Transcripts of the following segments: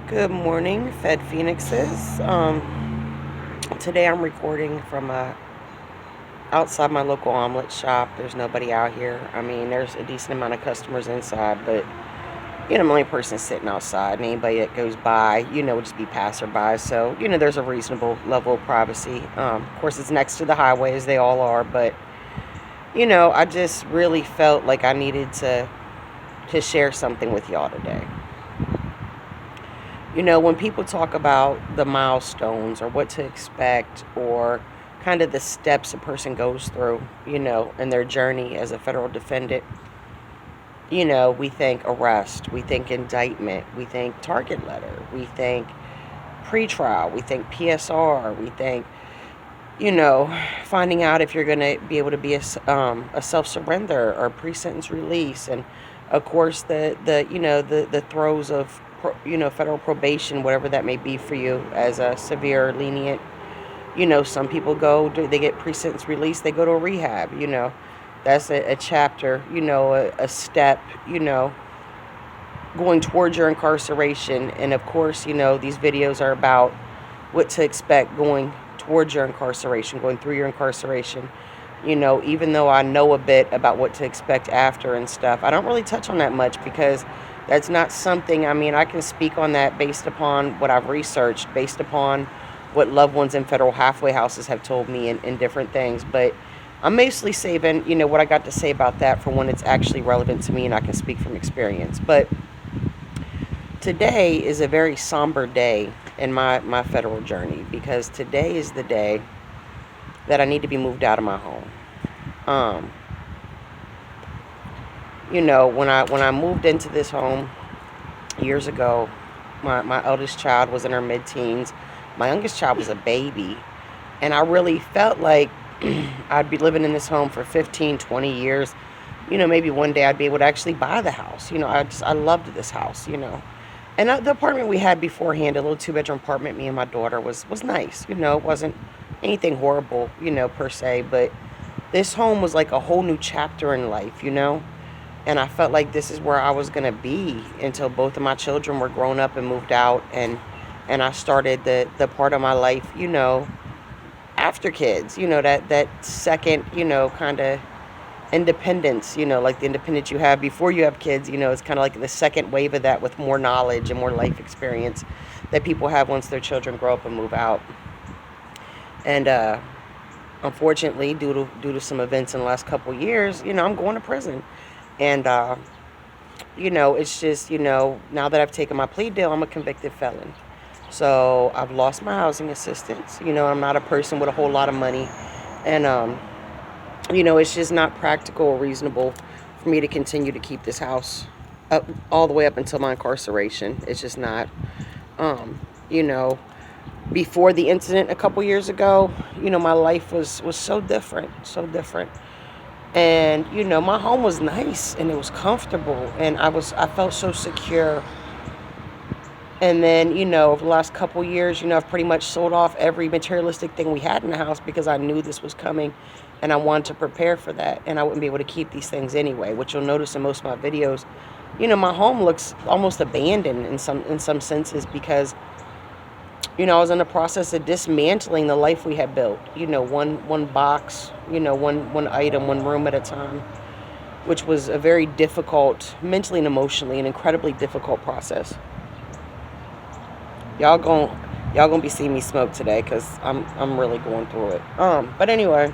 Good morning, Fed Phoenixes. Today I'm recording from outside my local omelet shop. There's nobody out here. I mean, there's a decent amount of customers inside, but I'm the only person sitting outside, and anybody that goes by, would just be passerby. So, there's a reasonable level of privacy. Of course, it's next to the highway, as they all are, but I just really felt like I needed to share something with y'all today. When people talk about the milestones or what to expect or kind of the steps a person goes through, in their journey as a federal defendant, we think arrest, we think indictment, we think target letter, we think pretrial, we think PSR, we think, finding out if you're going to be able to be a self-surrender or pre-sentence release. And of course, the throes of federal probation, whatever that may be for you, as a severe or lenient. Some people they get pre-sentence release, they go to a rehab. That's a chapter, a step, going towards your incarceration. And of course, these videos are about what to expect going towards your incarceration, going through your incarceration. Even though I know a bit about what to expect after and stuff, I don't really touch on that much because that's not something, I can speak on that based upon what I've researched, based upon what loved ones in federal halfway houses have told me in different things. But I'm mostly saving, what I got to say about that for when it's actually relevant to me and I can speak from experience. But today is a very somber day in my federal journey, because today is the day that I need to be moved out of my home. When I moved into this home years ago, my eldest child was in her mid-teens. My youngest child was a baby. And I really felt like I'd be living in this home for 15, 20 years. Maybe one day I'd be able to actually buy the house. I loved this house, And the apartment we had beforehand, a little 2-bedroom apartment, me and my daughter, was nice. It wasn't anything horrible, per se. But this home was like a whole new chapter in life, And I felt like this is where I was going to be until both of my children were grown up and moved out. And I started the part of my life, after kids, that second, kind of independence, like the independence you have before you have kids. It's kind of like the second wave of that, with more knowledge and more life experience that people have once their children grow up and move out. And unfortunately, due to some events in the last couple of years, I'm going to prison. And it's just, now that I've taken my plea deal, I'm a convicted felon. So I've lost my housing assistance. I'm not a person with a whole lot of money. And it's just not practical or reasonable for me to continue to keep this house up all the way up until my incarceration. It's just not. Before the incident a couple years ago, my life was so different, so different. And, my home was nice and it was comfortable and I felt so secure. And then, over the last couple years, I've pretty much sold off every materialistic thing we had in the house because I knew this was coming and I wanted to prepare for that. And I wouldn't be able to keep these things anyway, which you'll notice in most of my videos. My home looks almost abandoned in some senses because, I was in the process of dismantling the life we had built, one box, one item, one room at a time, which was a very difficult, mentally and emotionally, an incredibly difficult process. Y'all gonna be seeing me smoke today because I'm really going through it. But anyway,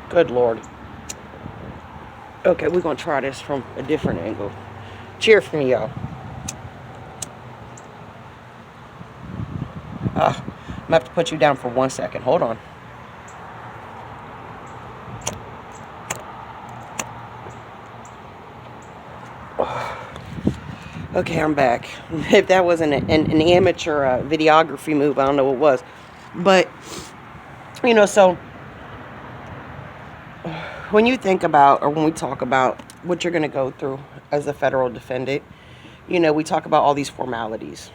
good Lord. Okay, we're gonna try this from a different angle. Cheer for me, y'all. I'm gonna have to put you down for 1 second. Hold on. Okay, I'm back. If that wasn't an amateur videography move, I don't know what was. But, so when you think about, or when we talk about what you're going to go through as a federal defendant, we talk about all these formalities.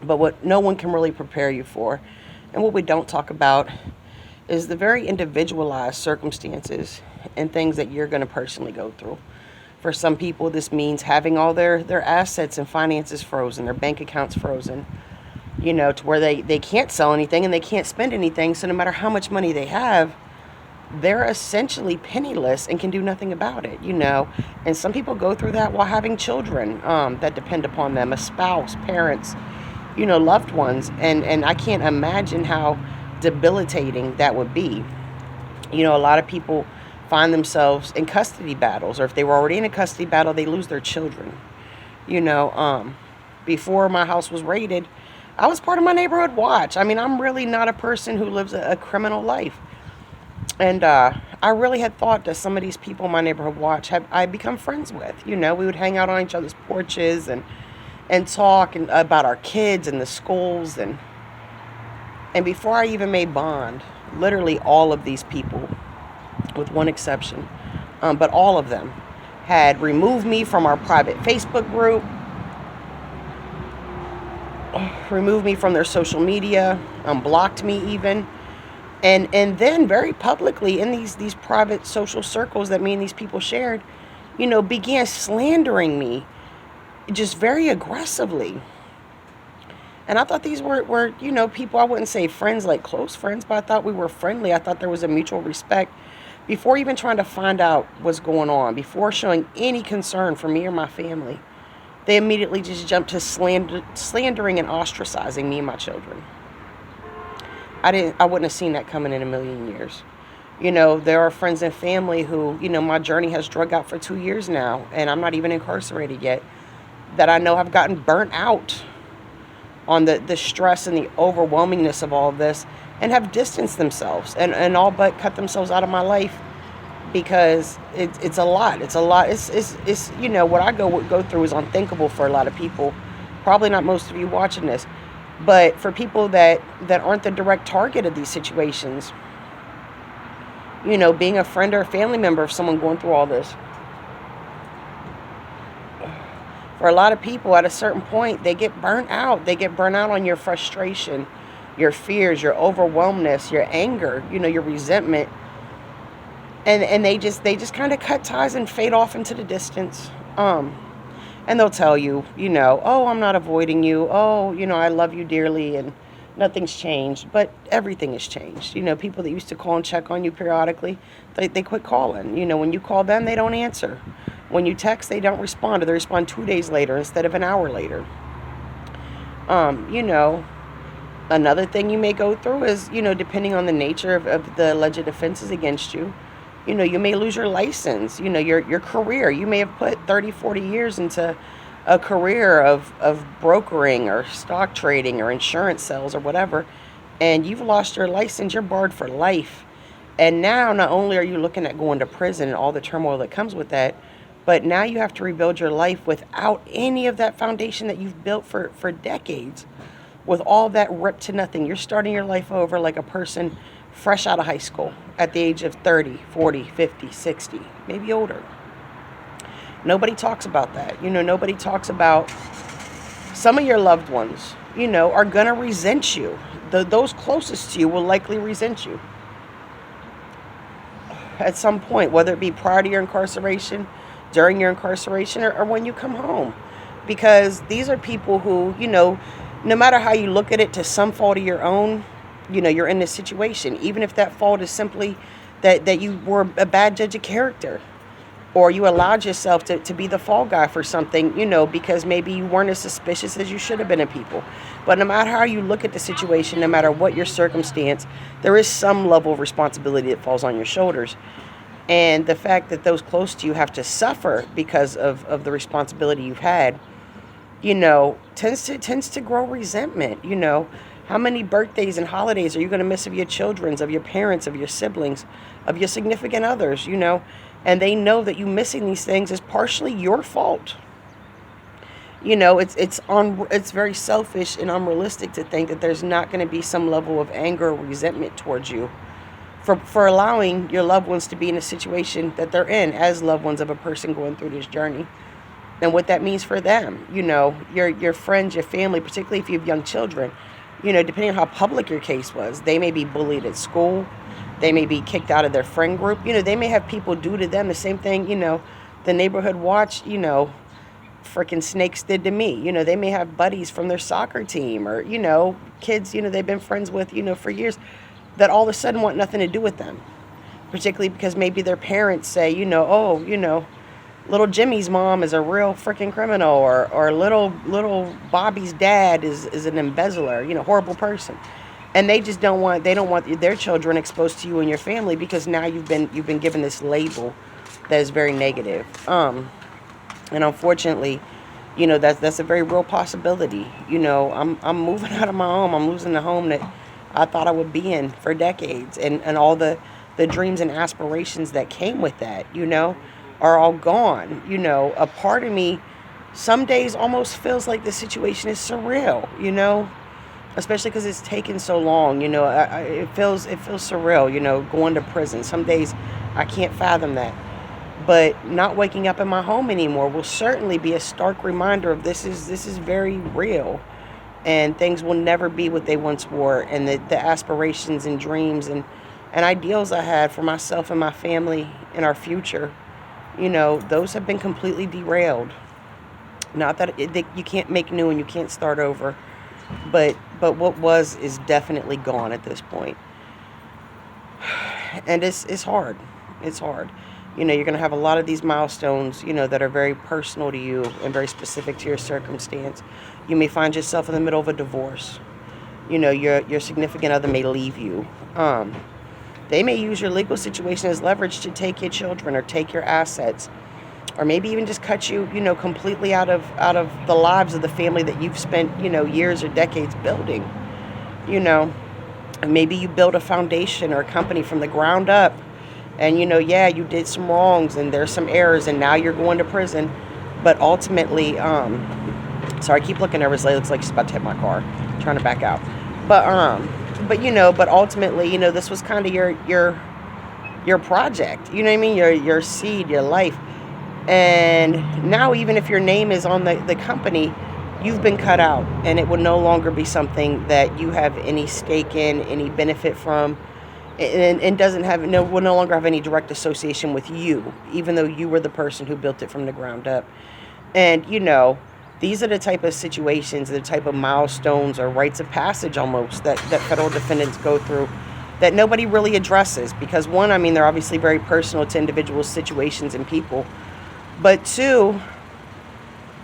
But what no one can really prepare you for, and what we don't talk about, is the very individualized circumstances and things that you're going to personally go through. For some people, this means having all their assets and finances frozen, their bank accounts frozen, to where they can't sell anything and they can't spend anything. So no matter how much money they have, they're essentially penniless and can do nothing about it. And some people go through that while having children that depend upon them, a spouse, parents, loved ones. And I can't imagine how debilitating that would be. A lot of people find themselves in custody battles, or if they were already in a custody battle, they lose their children. Before my house was raided, I was part of my neighborhood watch. I mean, I'm really not a person who lives a criminal life. And I really had thought that some of these people in my neighborhood watch I become friends with. We would hang out on each other's porches and talk about our kids and the schools. And before I even made bond, literally all of these people, with one exception, but all of them had removed me from our private Facebook group, removed me from their social media, blocked me even. And then very publicly in these private social circles that me and these people shared, began slandering me just very aggressively. And I thought these were people, I wouldn't say friends like close friends, but I thought we were friendly. I thought there was a mutual respect before even trying to find out what's going on, before showing any concern for me or my family. They immediately just jumped to slandering and ostracizing me and my children. I wouldn't have seen that coming in a million years. There are friends and family who, my journey has drug out for 2 years now, and I'm not even incarcerated yet, that I know have gotten burnt out on the stress and the overwhelmingness of all of this, and have distanced themselves and all but cut themselves out of my life, because it's a lot. It's a lot. It's what I go through is unthinkable for a lot of people. Probably not most of you watching this. But for people that aren't the direct target of these situations, being a friend or a family member of someone going through all this, for a lot of people at a certain point, they get burnt out. They get burnt out on your frustration, your fears, your overwhelmness, your anger, your resentment. And they just kind of cut ties and fade off into the distance. And they'll tell you, oh, I'm not avoiding you. Oh, I love you dearly and nothing's changed. But everything has changed. People that used to call and check on you periodically, they quit calling. When you call them, they don't answer. When you text, they don't respond, or they respond 2 days later instead of an hour later. Another thing you may go through is, depending on the nature of the alleged offenses against you, you may lose your license, your career. You may have put 30, 40 years into a career of brokering or stock trading or insurance sales or whatever, and you've lost your license. You're barred for life. And now not only are you looking at going to prison and all the turmoil that comes with that, but now you have to rebuild your life without any of that foundation that you've built for decades. With all that ripped to nothing, you're starting your life over like a person fresh out of high school at the age of 30, 40, 50, 60, maybe older. Nobody talks about that. Nobody talks about some of your loved ones, are going to resent you. Those closest to you will likely resent you at some point, whether it be prior to your incarceration, during your incarceration, or when you come home. Because these are people who, no matter how you look at it, to some fault of your own, you're in this situation. Even if that fault is simply that you were a bad judge of character, or you allowed yourself to be the fall guy for something, because maybe you weren't as suspicious as you should have been of people. But no matter how you look at the situation, no matter what your circumstance, there is some level of responsibility that falls on your shoulders. And the fact that those close to you have to suffer because of the responsibility you've had, tends to grow resentment. How many birthdays and holidays are you going to miss of your children's, of your parents, of your siblings, of your significant others, And they know that you missing these things is partially your fault. It's very selfish and unrealistic to think that there's not going to be some level of anger or resentment towards you for allowing your loved ones to be in a situation that they're in as loved ones of a person going through this journey. And what that means for them, your friends, your family, particularly if you have young children, depending on how public your case was, they may be bullied at school. They may be kicked out of their friend group. They may have people do to them the same thing, the neighborhood watch, freaking snakes did to me. They may have buddies from their soccer team, or, kids, they've been friends with, for years, that all of a sudden want nothing to do with them. Particularly because maybe their parents say, oh, little Jimmy's mom is a real freaking criminal, or little Bobby's dad is an embezzler, horrible person. And they just they don't want their children exposed to you and your family, because now you've been given this label that is very negative. And unfortunately, that's a very real possibility. I'm moving out of my home. I'm losing the home that I thought I would be in for decades, and all the dreams and aspirations that came with that, are all gone. A part of me some days almost feels like the situation is surreal, especially because it's taken so long. It feels surreal, going to prison. Some days I can't fathom that. But not waking up in my home anymore will certainly be a stark reminder of this is very real, and things will never be what they once were, and the aspirations and dreams and ideals I had for myself and my family and our future, those have been completely derailed. Not that you can't make new and you can't start over, but what was is definitely gone at this point. And it's hard. It's hard. You're going to have a lot of these milestones, that are very personal to you and very specific to your circumstance. You may find yourself in the middle of a divorce. Your significant other may leave you. They may use your legal situation as leverage to take your children or take your assets, or maybe even just cut you, completely out of the lives of the family that you've spent, years or decades building. Maybe you build a foundation or a company from the ground up, and you did some wrongs and there's some errors, and now you're going to prison. But ultimately, sorry, I keep looking nervous. It looks like she's about to hit my car. I'm trying to back out. But ultimately, this was kind of your project. You know what I mean? Your seed, your life. And now, even if your name is on the company, you've been cut out, and it will no longer be something that you have any stake in, any benefit from, and will no longer have any direct association with you, even though you were the person who built it from the ground up. And these are the type of situations, the type of milestones or rites of passage almost that federal defendants go through, that nobody really addresses. Because one, they're obviously very personal to individual situations and people. But two,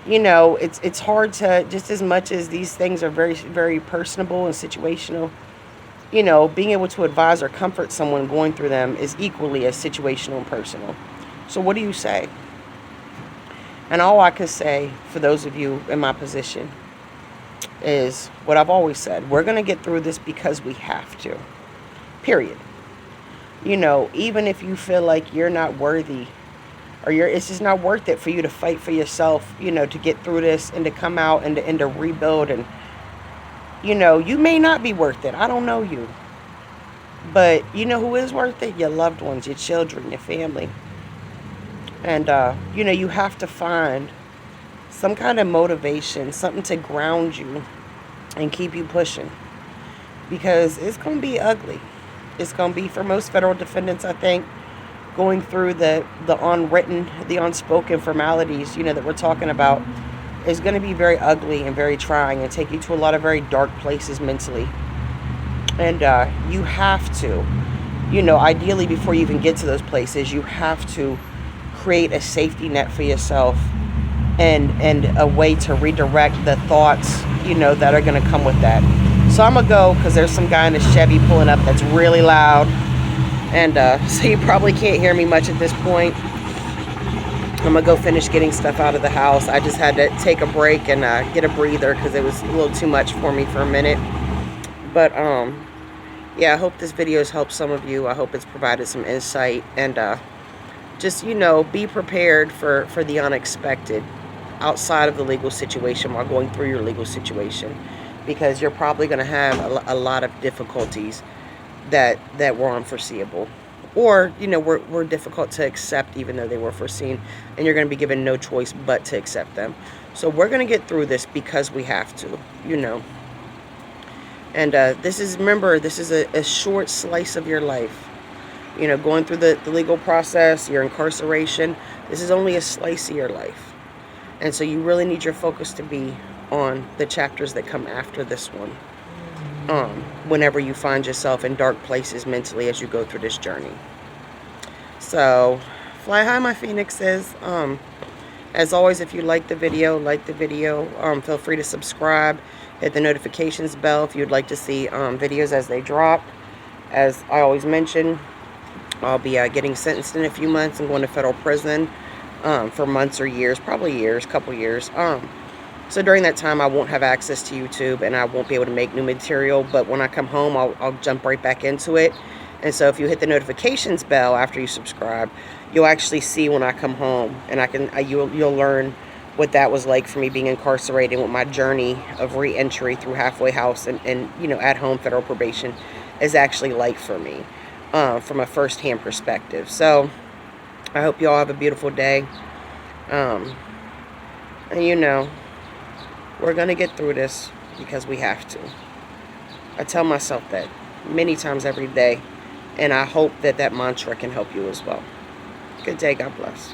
it's hard to, just as much as these things are very, very personable and situational, being able to advise or comfort someone going through them is equally as situational and personal. So what do you say? And all I can say for those of you in my position is what I've always said. We're going to get through this because we have to. Period. Even if you feel like you're not worthy, or it's just not worth it for you to fight for yourself, to get through this and to come out and to rebuild. And, you may not be worth it. I don't know you. But who is worth it? Your loved ones, your children, your family. And, you have to find some kind of motivation, something to ground you and keep you pushing. Because it's going to be ugly. It's going to be, for most federal defendants, I think, going through the unwritten, the unspoken formalities, that we're talking about, is going to be very ugly and very trying and take you to a lot of very dark places mentally. And you have to, ideally before you even get to those places, you have to create a safety net for yourself and a way to redirect the thoughts, that are going to come with that. So I'm going to go, because there's some guy in a Chevy pulling up that's really loud. And so you probably can't hear me much at this point. I'm going to go finish getting stuff out of the house. I just had to take a break and get a breather because it was a little too much for me for a minute. But, yeah, I hope this video has helped some of you. I hope it's provided some insight. And just, be prepared for the unexpected outside of the legal situation while going through your legal situation. Because you're probably going to have a lot of difficulties that were unforeseeable, or were difficult to accept, even though they were foreseen, and you're going to be given no choice but to accept them. So we're going to get through this because we have to, And this is a short slice of your life. you know, going through the legal process, your incarceration, this is only a slice of your life. And so you really need your focus to be on the chapters that come after this one. Whenever you find yourself in dark places mentally as you go through this journey. So, fly high, my phoenixes. As always, if you like the video, feel free to subscribe, hit the notifications bell if you'd like to see videos as they drop. As I always mention, I'll be getting sentenced in a few months and going to federal prison for months or years, probably years, couple years. So during that time, I won't have access to YouTube and I won't be able to make new material. But when I come home, I'll jump right back into it. And so if you hit the notifications bell after you subscribe, you'll actually see when I come home, and you'll learn what that was like for me being incarcerated, what my journey of re-entry through halfway house and you know, at home federal probation is actually like for me from a first-hand perspective. So I hope you all have a beautiful day. And you know, we're going to get through this because we have to. I tell myself that many times every day, and I hope that that mantra can help you as well. Good day. God bless.